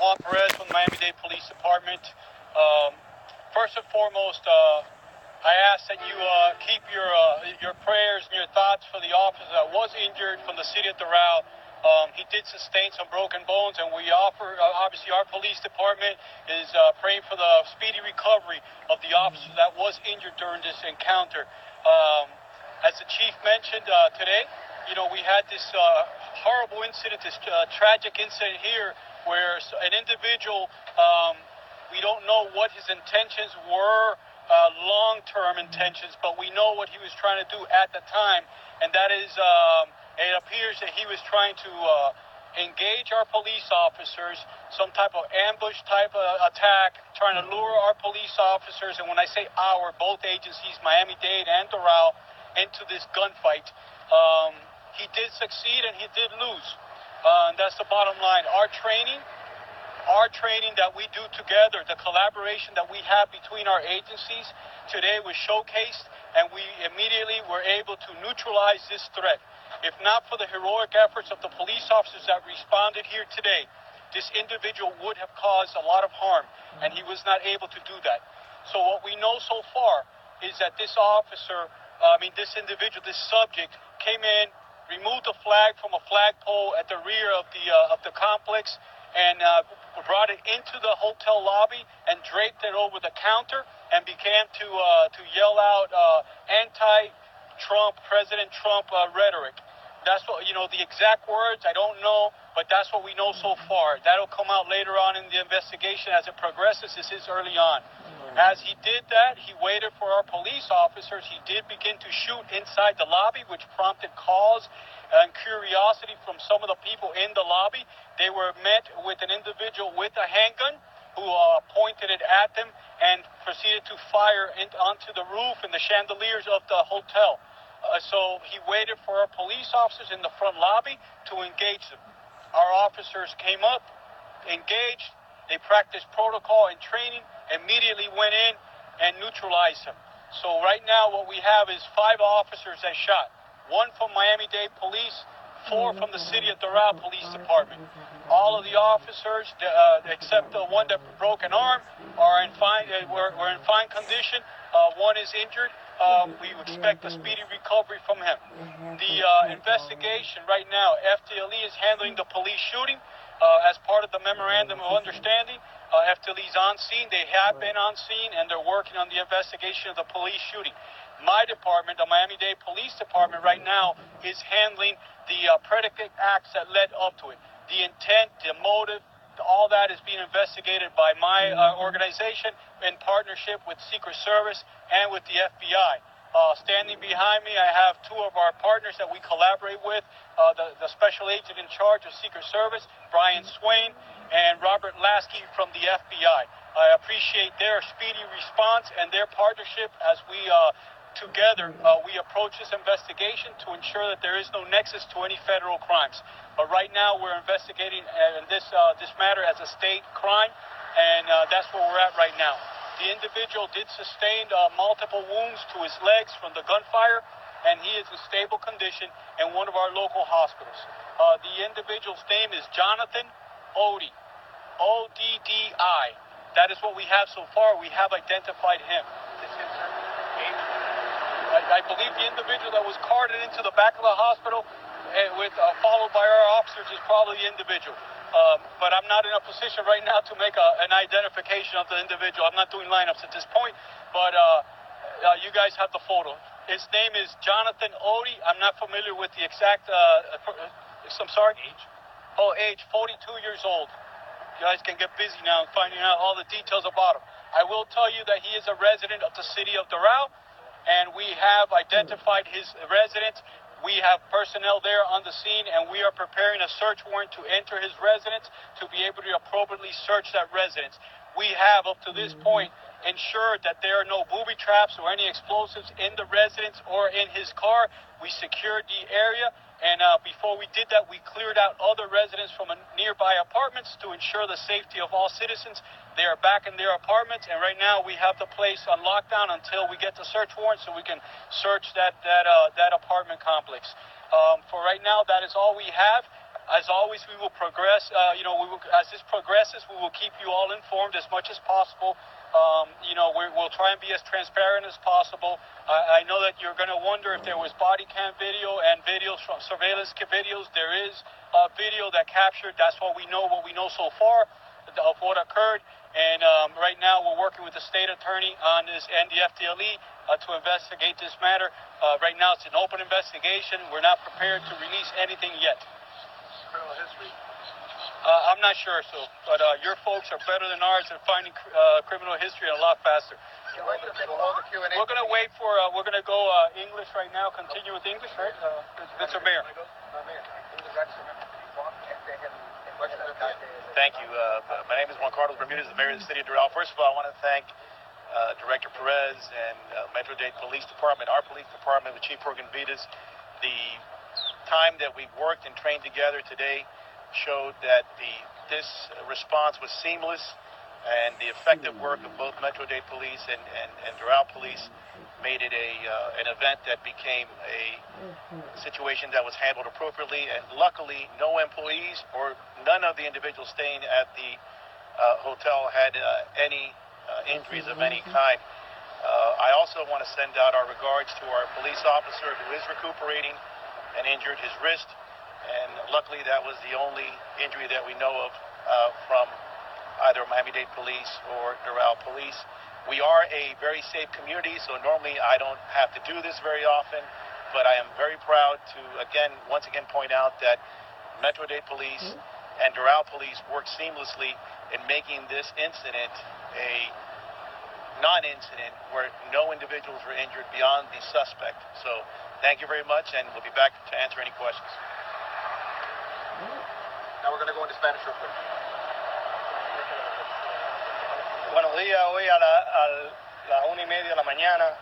Juan Perez from the Miami-Dade Police Department. First and foremost, I ask that you keep your prayers and your thoughts for the officer that was injured from the city of Doral. He did sustain some broken bones, and we offer, obviously, our police department is praying for the speedy recovery of the officer that was injured during this encounter. As the chief mentioned today, we had this horrible incident, this tragic incident here where an individual, we don't know what his intentions were, long-term intentions, but we know what he was trying to do at the time, and that is, it appears that he was trying to engage our police officers, some type of ambush type of attack, trying to lure our police officers, and when I say our, both agencies, Miami-Dade and Doral, into this gunfight. He did succeed and he did lose. And that's the bottom line. Our training that we do together, the collaboration that we have between our agencies today was showcased, and we immediately were able to neutralize this threat. If not for the heroic efforts of the police officers that responded here today, this individual would have caused a lot of harm, and he was not able to do that. So what we know so far is that this individual, this subject, came in, removed the flag from a flagpole at the rear of the complex, and brought it into the hotel lobby and draped it over the counter and began to yell out anti-Trump, President Trump rhetoric. That's what, the exact words, I don't know, but that's what we know so far. That'll come out later on in the investigation as it progresses. This is early on. As he did that, he waited for our police officers. He did begin to shoot inside the lobby, which prompted calls and curiosity from some of the people in the lobby. They were met with an individual with a handgun who pointed it at them and proceeded to fire onto the roof and the chandeliers of the hotel. So he waited for our police officers in the front lobby to engage them. Our officers came up, engaged, they practiced protocol and training, immediately went in and neutralized him. So right now what we have is 5 officers that shot. 1 from Miami-Dade Police, 4 from the City of Doral Police Department. All of the officers, except the one that broke an arm, are in fine. We're in fine condition. 1 is injured. We expect a speedy recovery from him. The investigation right now, T.L.H is handling the police shooting as part of the memorandum of understanding. T.L.H is on scene. They have been on scene, and they're working on the investigation of the police shooting. My department, the Miami-Dade Police Department, right now is handling the predicate acts that led up to it. The intent, the motive, all that is being investigated by my organization in partnership with Secret Service and with the FBI. Standing behind me, I have 2 of our partners that we collaborate with, the Special Agent in charge of Secret Service, Brian Swain, and Robert Lasky from the FBI. I appreciate their speedy response and their partnership as we together we approach this investigation to ensure that there is no nexus to any federal crimes. But right now we're investigating this matter as a state crime, and that's where we're at right now. The individual did sustain multiple wounds to his legs from the gunfire, and he is in stable condition in one of our local hospitals. The individual's name is Jonathan Oddi, O-D-D-I. That is what we have so far. We have identified him. I believe the individual that was carted into the back of the hospital followed by our officers is probably the individual. But I'm not in a position right now to make an identification of the individual. I'm not doing lineups at this point, but you guys have the photo. His name is Jonathan Oddi. I'm not familiar with the exact, I'm sorry? Age. Oh, age, 42 years old. You guys can get busy now finding out all the details about him. I will tell you that he is a resident of the City of Doral, and we have identified his residence. We have personnel there on the scene, and we are preparing a search warrant to enter his residence to be able to appropriately search that residence. We have, up to this point, ensured that there are no booby traps or any explosives in the residence or in his car. We secured the area, and before we did that, we cleared out other residents from nearby apartments to ensure the safety of all citizens. They are back in their apartments, and right now we have the place on lockdown until we get the search warrant so we can search that apartment complex. For right now, that is all we have. As always, we will progress. As this progresses, we will keep you all informed as much as possible. We'll try and be as transparent as possible. I know that you're going to wonder if there was body cam video and videos from surveillance videos. There is a video that captured. That's what we know so far of what occurred. And right now, we're working with the state attorney on this and the T.L.H to investigate this matter. Right now, it's an open investigation. We're not prepared to release anything yet. Criminal history? I'm not sure, but your folks are better than ours at finding criminal history a lot faster. We'll hold the Q&A. We're going to wait for, we're going to go English right now, continue with English, right? Mr. Mayor. Thank you. My name is Juan Carlos Bermudez, the mayor of the city of Doral. First of all, I want to thank Director Perez and Metro-Dade Police Department, our police department with Chief Porgenvitas. The time that we worked and trained together today showed that this response was seamless, and the effective work of both Metro-Dade Police and Doral Police made it an event that became a situation that was handled appropriately. And luckily, no employees or none of the individuals staying at the hotel had any injuries of any kind. I also want to send out our regards to our police officer who is recuperating and injured his wrist, and luckily that was the only injury that we know of from either Miami-Dade Police or Doral Police. We are a very safe community, so normally I don't have to do this very often, but I am very proud to once again point out that Metro-Dade Police and Doral Police worked seamlessly in making this incident a non-incident where no individuals were injured beyond the suspect. So thank you very much, and we'll be back to answer any questions. Now we're going to go into Spanish real quick. Buenos días, hoy a las 1:30 de la mañana.